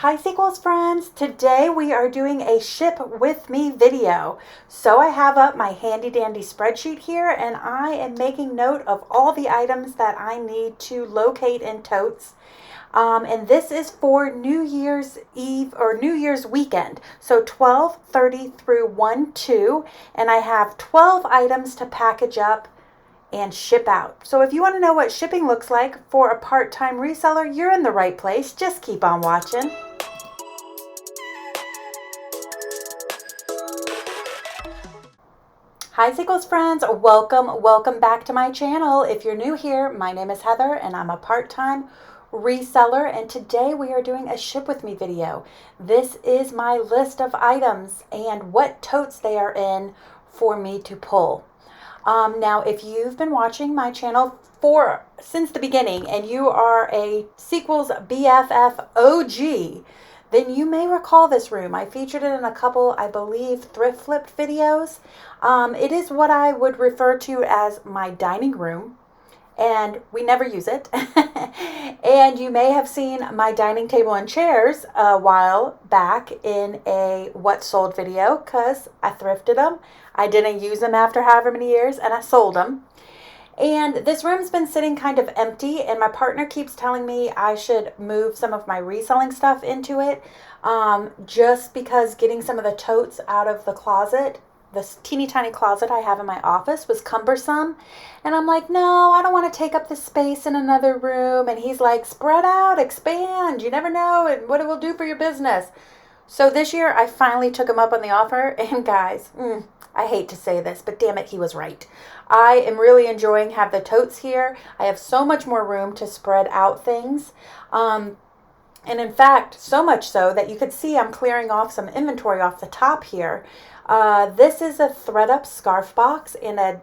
Hi Sequels friends, today we are doing a ship with me video. So I have up my handy dandy spreadsheet here and I am making note of all the items that I need to locate in totes. And this is for New Year's Eve or New Year's weekend. So 12/30 through 1/2, and I have 12 items to package up and ship out. So if you want to know what shipping looks like for a part-time reseller, you're in the right place. Just keep on watching. Hi Sequels friends, welcome back to my channel. If you're new here, my name is Heather and I'm a part-time reseller, and today we are doing a ship with me video. This is my list of items and what totes they are in for me to pull. Now, if you've been watching my channel since the beginning and you are a Sequels BFF OG, then you may recall this room. I featured it in a couple, I believe, thrift flipped videos. It is what I would refer to as my dining room, and we never use it. And you may have seen my dining table and chairs a while back in a what sold video, because I thrifted them. I didn't use them after however many years, and I sold them. And this room's been sitting kind of empty, and my partner keeps telling me I should move some of my reselling stuff into it, just because getting some of the totes out of the closet, this teeny tiny closet I have in my office, was cumbersome. And I'm like, no, I don't want to take up the space in another room. And he's like, spread out, expand. You never know and what it will do for your business. So this year I finally took him up on the offer, and guys, I hate to say this, but damn it, he was right. I am really enjoying having the totes here. I have so much more room to spread out things. And in fact, so much so that you could see I'm clearing off some inventory off the top here. This is a thread-up scarf box and a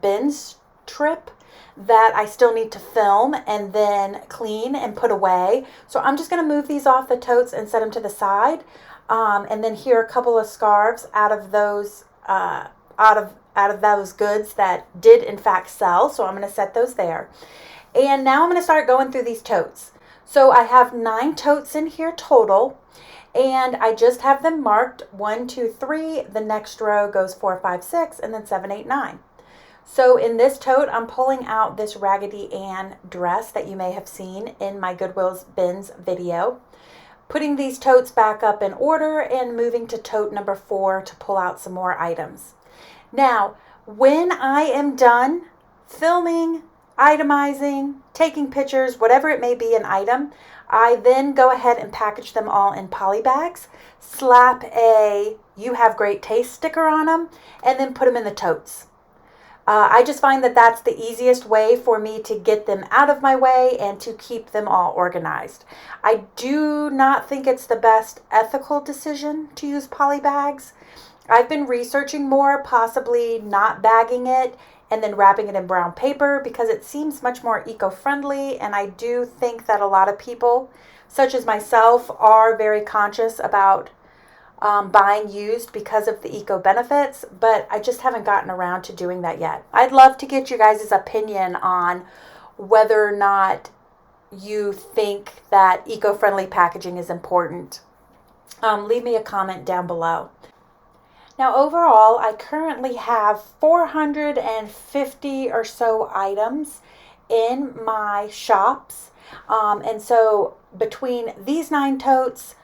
bin strip that I still need to film and then clean and put away. So I'm just going to move these off the totes and set them to the side. And then here are a couple of scarves out of those goods that did in fact sell. So I'm going to set those there. And now I'm going to start going through these totes. So I have 9 totes in here total, and I just have them marked 1, 2, 3. The next row goes 4, 5, 6, and then 7, 8, 9. So in this tote, I'm pulling out this Raggedy Ann dress that you may have seen in my Goodwill's Bins video, putting these totes back up in order and moving to tote number 4 to pull out some more items. Now, when I am done filming, itemizing, taking pictures, whatever it may be an item, I then go ahead and package them all in poly bags, slap a "You Have Great Taste" sticker on them, and then put them in the totes. I just find that that's the easiest way for me to get them out of my way and to keep them all organized. I do not think it's the best ethical decision to use poly bags. I've been researching more, possibly not bagging it and then wrapping it in brown paper, because it seems much more eco-friendly, and I do think that a lot of people, such as myself, are very conscious about buying used because of the eco benefits, but I just haven't gotten around to doing that yet. I'd love to get you guys' opinion on whether or not you think that eco-friendly packaging is important. Leave me a comment down below. Now overall, I currently have 450 or so items in my shops. And so between these 9 totes,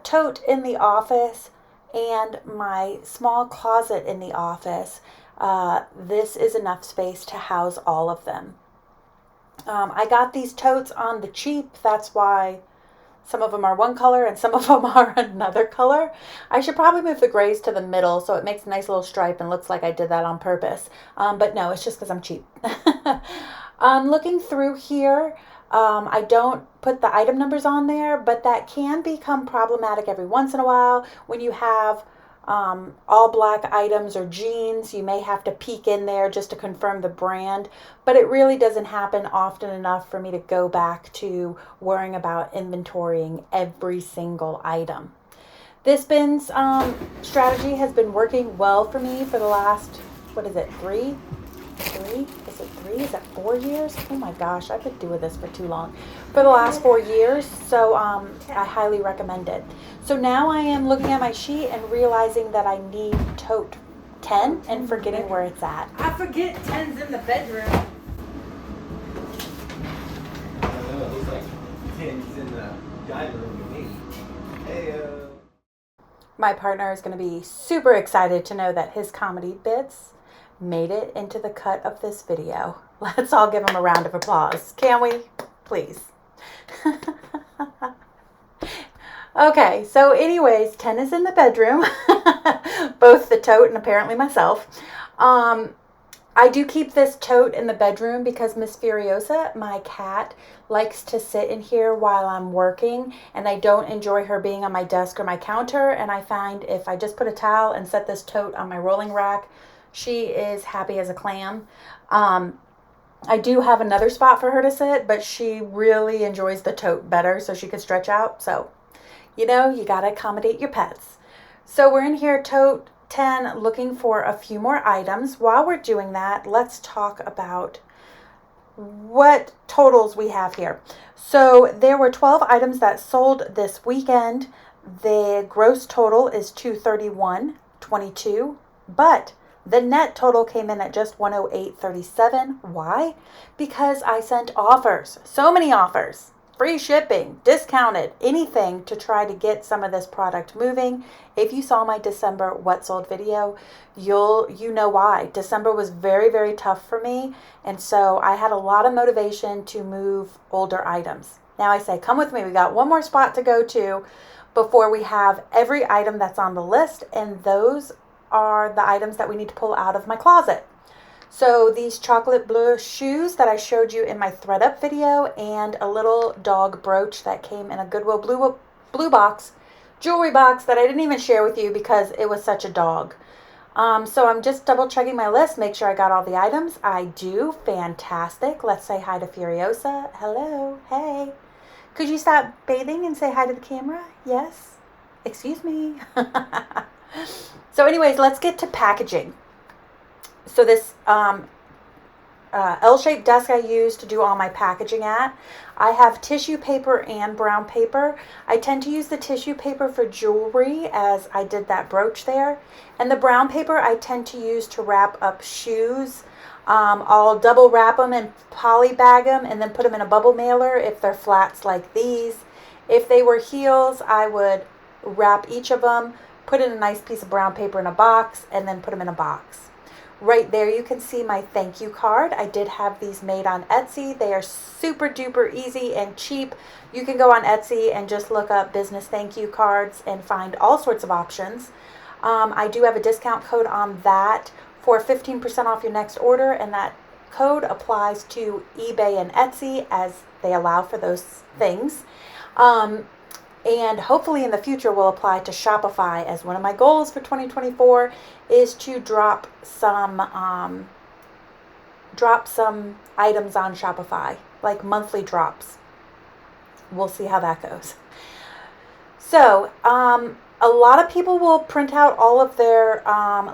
tote in the office, and my small closet in the office, this is enough space to house all of them. I got these totes on the cheap. That's why some of them are one color and some of them are another color. I should probably move the grays to the middle so it makes a nice little stripe and looks like I did that on purpose. But no, it's just because I'm cheap. Looking through here, I don't put the item numbers on there, but that can become problematic every once in a while. When you have all black items or jeans, you may have to peek in there just to confirm the brand, but it really doesn't happen often enough for me to go back to worrying about inventorying every single item. This bins strategy has been working well for me for the last, 3 3, is it 3? Is it 4 years? Oh my gosh, I've been doing this for too long. For the last 4 years, so I highly recommend it. So now I am looking at my sheet and realizing that I need tote 10 and forgetting where it's at. I forget 10's in the bedroom. I don't know, it looks like 10's in the dining room with me. Hey, My partner is going to be super excited to know that his comedy bits made it into the cut of this video. Let's all give him a round of applause. Can we? Please. Okay, so anyways, 10 is in the bedroom. Both the tote and apparently myself. I do keep this tote in the bedroom because Miss Furiosa, my cat, likes to sit in here while I'm working, and I don't enjoy her being on my desk or my counter, and I find if I just put a towel and set this tote on my rolling rack, she is happy as a clam. I do have another spot for her to sit, but she really enjoys the tote better so she could stretch out. So, you know, you got to accommodate your pets. So we're in here, tote 10, looking for a few more items. While we're doing that, let's talk about what totals we have here. So there were 12 items that sold this weekend. The gross total is $231.22, but the net total came in at just $108.37. Why? Because I sent offers. So many offers. Free shipping, discounted, anything to try to get some of this product moving. If you saw my December what sold video, you know why. December was very, very tough for me, and so I had a lot of motivation to move older items. Now I say, come with me. We got one more spot to go to before we have every item that's on the list, and those are the items that we need to pull out of my closet. So these chocolate blue shoes that I showed you in my thread up video, and a little dog brooch that came in a Goodwill blue box, jewelry box that I didn't even share with you because it was such a dog. So I'm just double checking my list, make sure I got all the items. I do. Fantastic. Let's say hi to Furiosa. Hello. Hey. Could you stop bathing and say hi to the camera? Yes. Excuse me. So anyways, let's get to packaging. So this L-shaped desk I use to do all my packaging at. I have tissue paper and brown paper. I tend to use the tissue paper for jewelry, as I did that brooch there. And the brown paper I tend to use to wrap up shoes. I'll double wrap them and poly bag them and then put them in a bubble mailer if they're flats like these. If they were heels, I would wrap each of them, put in a nice piece of brown paper in a box, and then put them in a box. Right there you can see my thank you card. I did have these made on Etsy. They are super duper easy and cheap. You can go on Etsy and just look up business thank you cards and find all sorts of options. I do have a discount code on that for 15% off your next order, and that code applies to eBay and Etsy as they allow for those things. And hopefully in the future will apply to Shopify, as one of my goals for 2024 is to drop some items on Shopify, like monthly drops. We'll see how that goes. So a lot of people will print out all of their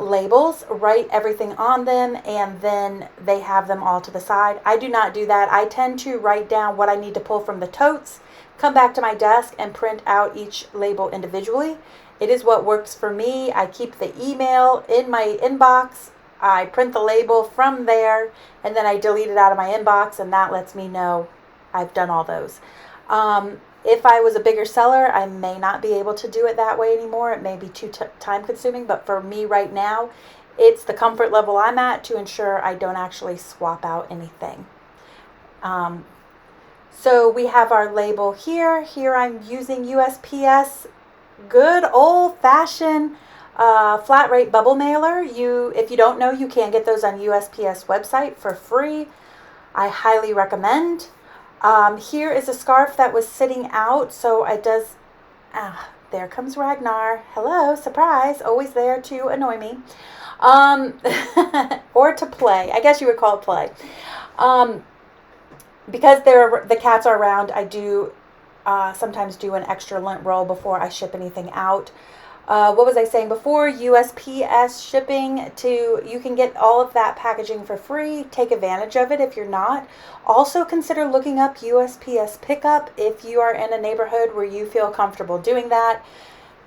labels, write everything on them, and then they have them all to the side. I do not do that. I tend to write down what I need to pull from the totes, come back to my desk and print out each label individually. It is what works for me. I keep the email in my inbox. I print the label from there, and then I delete it out of my inbox, and that lets me know I've done all those. If I was a bigger seller, I may not be able to do it that way anymore. It may be too time consuming, but for me right now, it's the comfort level I'm at to ensure I don't actually swap out anything. So we have our label here. Here I'm using USPS, good old-fashioned flat rate bubble mailer. If you don't know, you can get those on USPS website for free. I highly recommend. Here is a scarf that was sitting out, so it does. There comes Ragnar. Hello, surprise! Always there to annoy me, or to play. I guess you would call it play. Because the cats are around, I do sometimes do an extra lint roll before I ship anything out. What was I saying before? USPS shipping you can get all of that packaging for free. Take advantage of it if you're not. Also consider looking up USPS pickup if you are in a neighborhood where you feel comfortable doing that.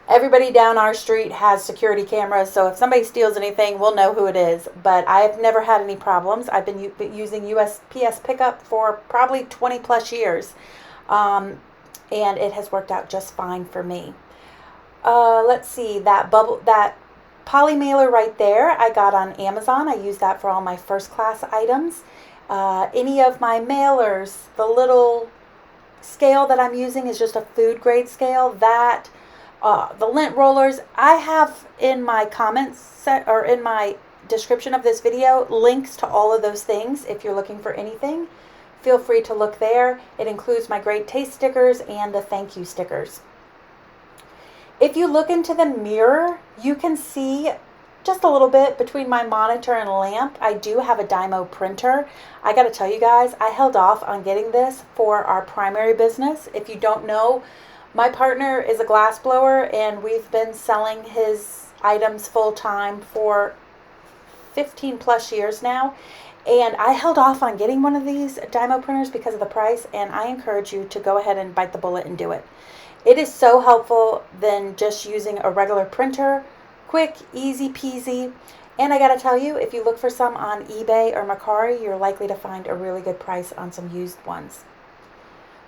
Everybody down our street has security cameras, so if somebody steals anything, we'll know who it is. But I've never had any problems. I've been using USPS pickup for probably 20 plus years, and it has worked out just fine for me. Let's see, that poly mailer right there I got on Amazon. I use that for all my first class items. Any of my mailers, the little scale that I'm using is just a food grade scale. The lint rollers, I have in my comments or in my description of this video links to all of those things. If you're looking for anything, feel free to look there. It includes my great taste stickers and the thank you stickers. If you look into the mirror, you can see just a little bit between my monitor and lamp. I do have a Dymo printer. I got to tell you guys, I held off on getting this for our primary business. If you don't know, my partner is a glass blower, and we've been selling his items full time for 15 plus years now. And I held off on getting one of these Dymo printers because of the price, and I encourage you to go ahead and bite the bullet and do it. It is so helpful than just using a regular printer. Quick, easy peasy. And I got to tell you, if you look for some on eBay or Mercari, you're likely to find a really good price on some used ones.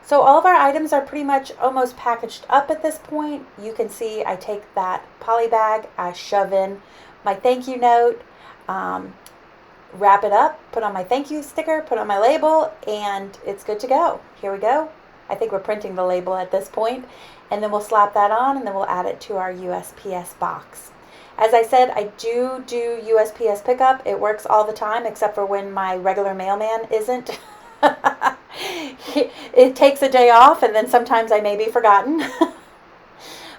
So all of our items are pretty much almost packaged up at this point. You can see I take that poly bag, I shove in my thank you note, wrap it up, put on my thank you sticker, put on my label, and it's good to go. Here we go. I think we're printing the label at this point, and then we'll slap that on, and then we'll add it to our USPS box. As I said, I do USPS pickup. It works all the time except for when my regular mailman isn't. It takes a day off, and then sometimes I may be forgotten.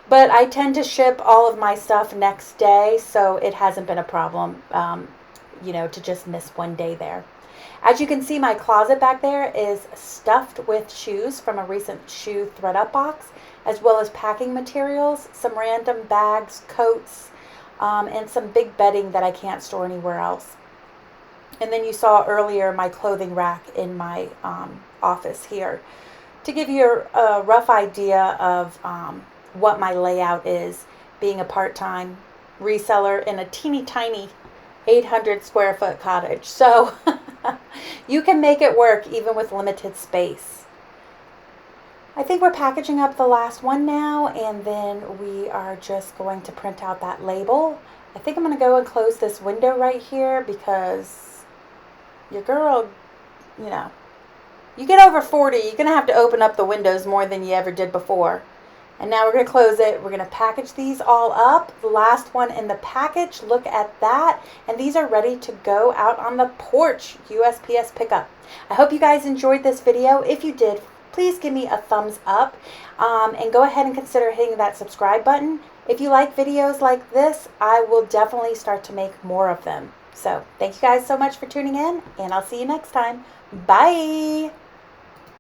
But I tend to ship all of my stuff next day, so it hasn't been a problem, to just miss one day there. As you can see, my closet back there is stuffed with shoes from a recent shoe thread-up box, as well as packing materials, some random bags, coats, and some big bedding that I can't store anywhere else. And then you saw earlier my clothing rack in my office here. To give you a rough idea of what my layout is, being a part-time reseller in a teeny tiny 800 square foot cottage. So you can make it work even with limited space. I think we're packaging up the last one now, and then we are just going to print out that label. I think I'm going to go and close this window right here because your girl, you get over 40, you're going to have to open up the windows more than you ever did before. And now we're going to close it. We're going to package these all up. The last one in the package, look at that. And these are ready to go out on the porch, USPS pickup. I hope you guys enjoyed this video. If you did, please give me a thumbs up and go ahead and consider hitting that subscribe button. If you like videos like this, I will definitely start to make more of them. So thank you guys so much for tuning in, and I'll see you next time. Bye.